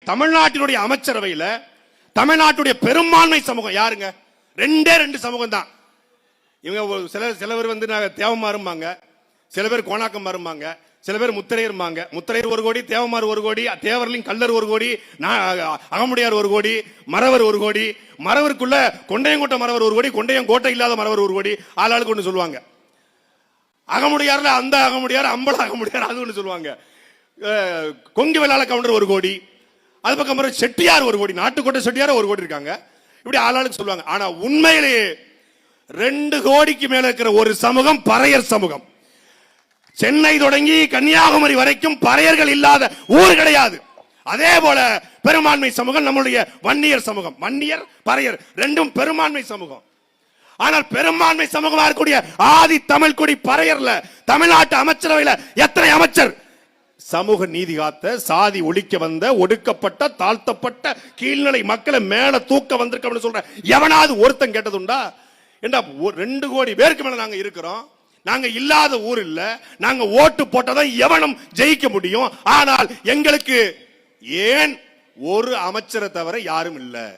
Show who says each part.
Speaker 1: தமிழ்நாட்டினுடைய அமைச்சரவையில தமிழ்நாட்டுடைய பெரும்பான்மை சமூகம் யாருங்க? ரெண்டு சமூகம் தான். இவங்க சில பேர் வந்து தேவமாறும்பாங்க, சில பேர் கோணாக்கம் மாறும்பாங்க, சில பேர் முத்திரையர்பாங்க. முத்திரையர் 1 கோடி, தேவமாறு 1 கோடி, தேவர்லிங் கல்லர் 1 கோடி, அகமுடையார் 1 கோடி, மறவர் 1 கோடி, மறவருக்குள்ள கொண்டையங்கோட்டை மறவர் 1 கோடி, கொண்டையங்கோட்டை இல்லாத மறவர் 1 கோடி, ஆளாளுக்கு ஒன்று சொல்லுவாங்க. அகமுடையார்ல அந்த அகமுடையார், அம்பல அகமுடையார் அது ஒன்று சொல்லுவாங்க. கொங்கு வெள்ளாள கவுண்டர் 1 கோடி, அது பக்கம் செட்டியார் 1 கோடி, நாட்டுக்கோட்டை செட்டியார் 1 கோடி இருக்காங்க. இப்படி ஆளாளுக்கு சொல்லுவாங்க. ஆனா உண்மையிலேயே 2 கோடிக்கு மேல இருக்கிற ஒரு சமூகம் பறையர் சமூகம். சென்னை தொடங்கி கன்னியாகுமரி வரைக்கும் பறையர்கள் இல்லாத ஊர் கிடையாது. அதே போல பெரும்பான்மை சமூகம் நம்முடைய வன்னியர் சமூகம். வன்னியர் பறையர் ரெண்டும் பெரும்பான்மை சமூகம். ஆனால் பெரும்பான்மை சமூகமா இருக்கக்கூடிய ஆதி தமிழ் குடி பறையர்ல தமிழ்நாட்டு அமைச்சரவையில எத்தனை அமைச்சர் சமூக நீதி காத்த, சாதி ஒழிக்க வந்த, ஒடுக்கப்பட்ட, தாழ்த்தப்பட்ட கீழ்நிலை மக்களை மேல தூக்க வந்திருக்க சொல்ற எவனாவது ஒருத்தன் கேட்டதுண்டா? 2 கோடி பேருக்கு மேல நாங்க இருக்கிறோம். நாங்க இல்லாத ஊர் இல்ல. நாங்க ஓட்டு போட்டதான் எவனும் ஜெயிக்க முடியும். ஆனால் எங்களுக்கு ஏன் ஒரு அமைச்சரை தவிர யாரும் இல்ல.